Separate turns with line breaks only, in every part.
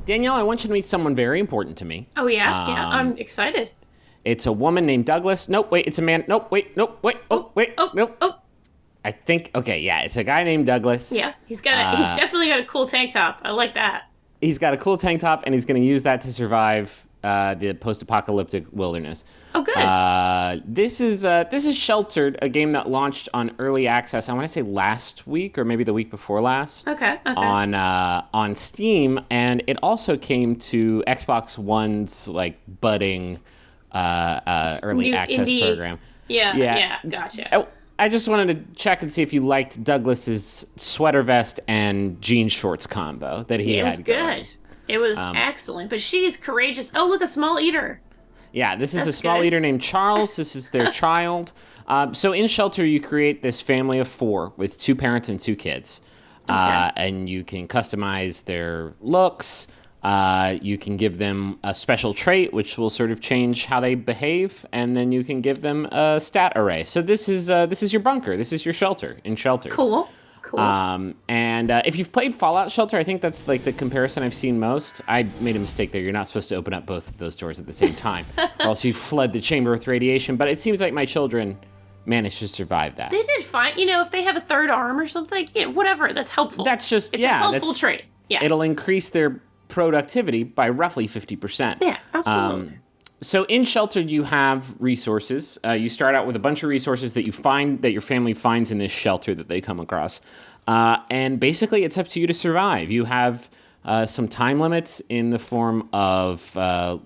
Danielle, I want you to meet someone very important to me.
Oh, yeah? Yeah, I'm excited.
It's a woman named Douglas. Nope, wait, it's a man. Nope, wait, nope, wait, oh, wait, nope.
Oh.
I think, okay, yeah, it's a guy named Douglas.
Yeah, he's definitely got a cool tank top. I like that.
He's got a cool tank top, and he's going to use that to survive the post-apocalyptic wilderness.
Oh, good.
This is Sheltered, a game that launched on early access. I want to say last week or maybe the week before last.
Okay.
On Steam, and it also came to Xbox One's like budding early access
indie
program.
Yeah, gotcha.
I just wanted to check and see if you liked Douglas's sweater vest and jean shorts combo that he had.
It was good. It was excellent. But she's courageous. Oh, look, a small eater.
Yeah, this is
That's
a small
good.
eater named Charles. This is their child. So in Shelter, you create this family of 4 with 2 parents and 2 kids. And you can customize their looks. You can give them a special trait, which will sort of change how they behave, and then you can give them a stat array. So this is your bunker. This is your shelter in Shelter.
Cool.
And if you've played Fallout Shelter, I think that's like the comparison I've seen most. I made a mistake there. You're not supposed to open up both of those doors at the same time, or else you flood the chamber with radiation. But it seems like my children managed to survive that.
They did fine. If they have a third arm or something, whatever, that's helpful.
That's just,
it's a helpful trait. Yeah.
It'll increase their productivity by roughly 50%.
Yeah, absolutely.
So in Shelter, you have resources. You start out with a bunch of resources that you find, that your family finds in this shelter that they come across. And basically, it's up to you to survive. You have some time limits in the form of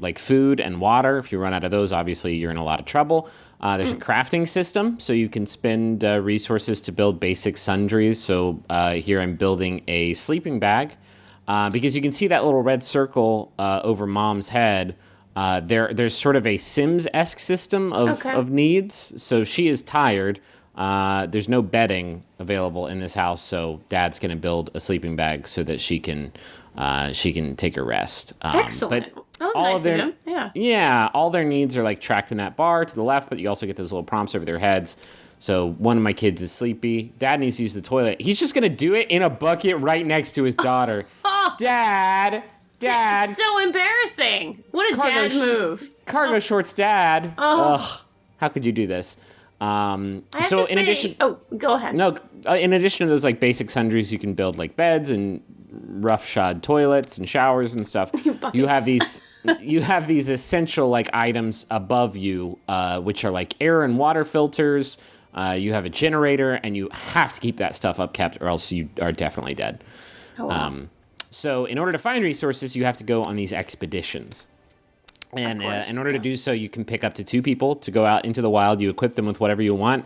like food and water. If you run out of those, obviously, you're in a lot of trouble. There's a crafting system, so you can spend resources to build basic sundries. So here I'm building a sleeping bag. Because you can see that little red circle over Mom's head. There's sort of a Sims-esque system of needs. So she is tired. There's no bedding available in this house, so Dad's going to build a sleeping bag so that she can take a rest.
Excellent.
But
that was
all
nice
of their,
of him. Yeah.
Yeah, all their needs are like tracked in that bar to the left, but you also get those little prompts over their heads. So one of my kids is sleepy. Dad needs to use the toilet. He's just going to do it in a bucket right next to his daughter. Dad.
It's so embarrassing. What a dad move.
Cargo shorts, Dad.
Oh.
Ugh. How could you do this?
I have to say, go ahead.
No, in addition to those like basic sundries, you can build like beds and roughshod toilets and showers and stuff. You have these essential like items above you, which are like air and water filters. You have a generator, and you have to keep that stuff upkept, or else you are definitely dead.
Oh, wow.
So in order to find resources, you have to go on these expeditions. And in order to do so, you can pick up to 2 people to go out into the wild. You equip them with whatever you want.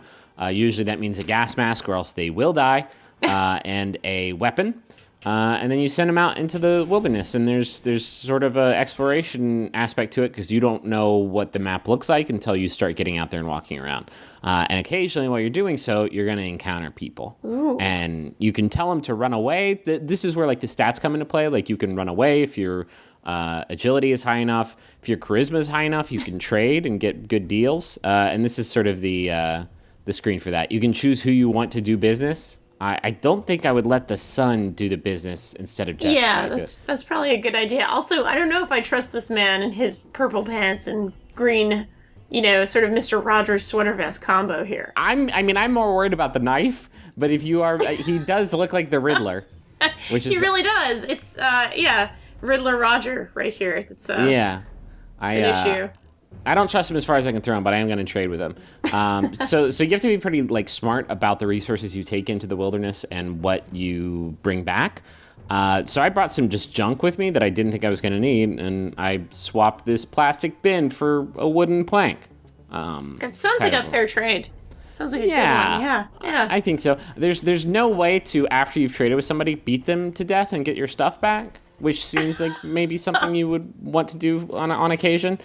Usually that means a gas mask, or else they will die, and a weapon. And then you send them out into the wilderness, and there's sort of an exploration aspect to it, because you don't know what the map looks like until you start getting out there and walking around. And occasionally, while you're doing so, you're going to encounter people.
Ooh.
And you can tell them to run away. This is where like the stats come into play. Like you can run away if your agility is high enough. If your charisma is high enough, you can trade and get good deals. And this is sort of the screen for that. You can choose who you want to do business. I don't think I would let the son do the business instead of Jessica.
Yeah, that's probably a good idea. Also, I don't know if I trust this man in his purple pants and green, sort of Mr. Rogers sweater vest combo here.
I'm more worried about the knife, but if you are, he does look like the Riddler.
He really does. It's, Riddler Roger right here. It's an issue.
I don't trust him as far as I can throw him, but I am going to trade with him. So you have to be pretty like smart about the resources you take into the wilderness and what you bring back. So I brought some just junk with me that I didn't think I was going to need, and I swapped this plastic bin for a wooden plank.
That sounds like a fair trade. Sounds like a good one. Yeah.
I think so. There's no way to, after you've traded with somebody, beat them to death and get your stuff back, which seems like maybe something you would want to do on occasion.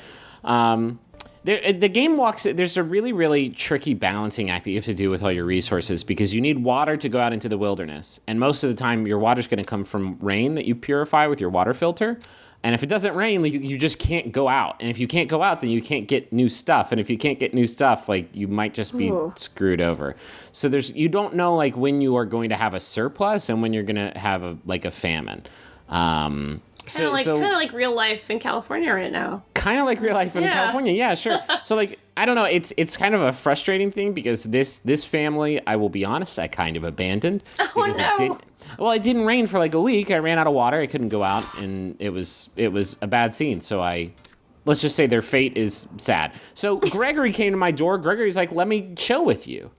The game there's a really, really tricky balancing act that you have to do with all your resources, because you need water to go out into the wilderness. And most of the time, your water's going to come from rain that you purify with your water filter. And if it doesn't rain, like, you just can't go out. And if you can't go out, then you can't get new stuff. And if you can't get new stuff, like, you might just be screwed over. So you don't know, like, when you are going to have a surplus and when you're going to have a famine. So
kind of like real life in California right now.
Kind of like real life in California. Yeah, sure. So like, I don't know. It's kind of a frustrating thing because this family, I will be honest, I kind of abandoned.
Oh no.
It didn't rain for like a week. I ran out of water. I couldn't go out, and it was a bad scene. So let's just say their fate is sad. So Gregory came to my door. Gregory's like, let me chill with you.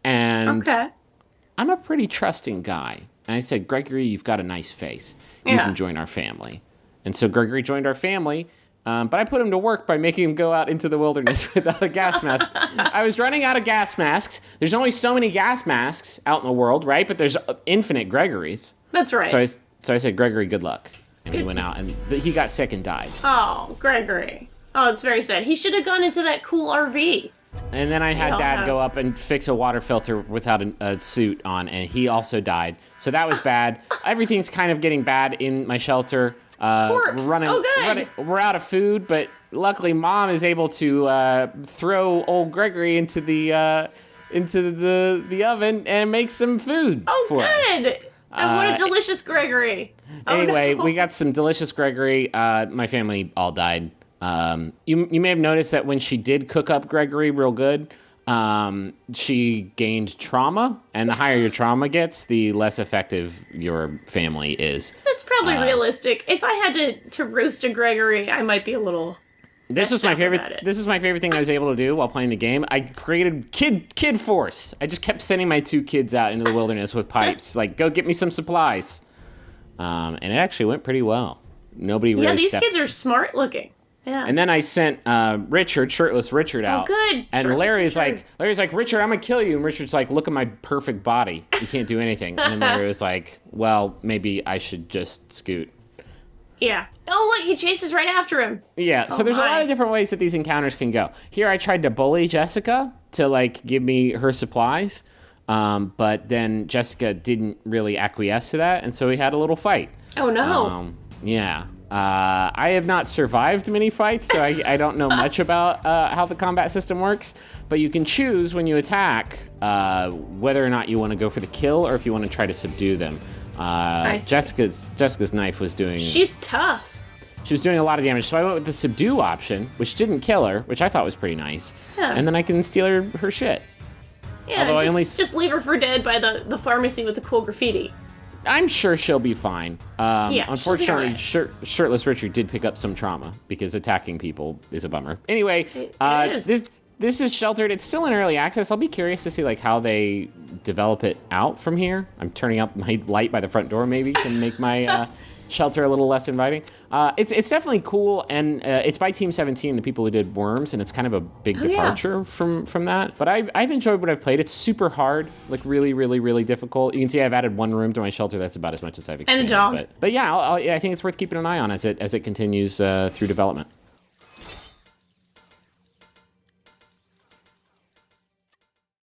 And I'm a pretty trusting guy. And I said, Gregory, you've got a nice face. You can join our family. And so Gregory joined our family. But I put him to work by making him go out into the wilderness without a gas mask. I was running out of gas masks. There's only so many gas masks out in the world, right? But there's infinite Gregorys.
That's right.
So I said, Gregory, good luck. And he went out, and he got sick and died.
Oh, Gregory. Oh, it's very sad. He should have gone into that cool RV.
And then I had Dad go up and fix a water filter without a suit on, and he also died. So that was bad. Everything's kind of getting bad in my shelter.
Corpse.
We're out of food, but luckily Mom is able to throw old Gregory into the oven and make some food for us.
Good. And what a delicious Gregory.
Anyway, we got some delicious Gregory. My family all died. You may have noticed that when she did cook up Gregory real good, she gained trauma, and the higher your trauma gets, the less effective your family is.
That's probably realistic. If I had to roast a Gregory, I might be a little.
This was my favorite. This is my favorite thing I was able to do while playing the game. I created kid force. I just kept sending my 2 kids out into the wilderness with pipes, like go get me some supplies, and it actually went pretty well. Nobody really.
Yeah, these kids are smart looking. Yeah.
And then I sent shirtless Richard out.
Oh, good.
And Larry's like, Richard, I'm gonna kill you. And Richard's like, look at my perfect body. You can't do anything. And then Larry was like, well, maybe I should just scoot.
Yeah. Oh, look, he chases right after him.
Yeah. So there's a lot of different ways that these encounters can go. Here, I tried to bully Jessica to like give me her supplies, but then Jessica didn't really acquiesce to that, and so we had a little fight.
Oh no.
Yeah. I have not survived many fights, so I don't know much about how the combat system works. But you can choose when you attack whether or not you want to go for the kill or if you want to try to subdue them. Jessica's knife was doing.
She's tough.
She was doing a lot of damage, so I went with the subdue option, which didn't kill her, which I thought was pretty nice. Yeah. And then I can steal her shit.
Yeah, just leave her for dead by the pharmacy with the cool graffiti.
I'm sure she'll be fine. Unfortunately,
she'll be all right.
Shirtless Richard did pick up some trauma because attacking people is a bummer. Anyway, this is sheltered. It's still in early access. I'll be curious to see like how they develop it out from here. I'm turning up my light by the front door maybe to make my shelter a little less inviting. It's definitely cool, and it's by Team 17, the people who did Worms, and it's kind of a big departure from that. But I've enjoyed what I've played. It's super hard, like really, really, really difficult. You can see I've added 1 room to my shelter. That's about as much as I've expanded.
And a dog.
But yeah, I think it's worth keeping an eye on as it continues through development.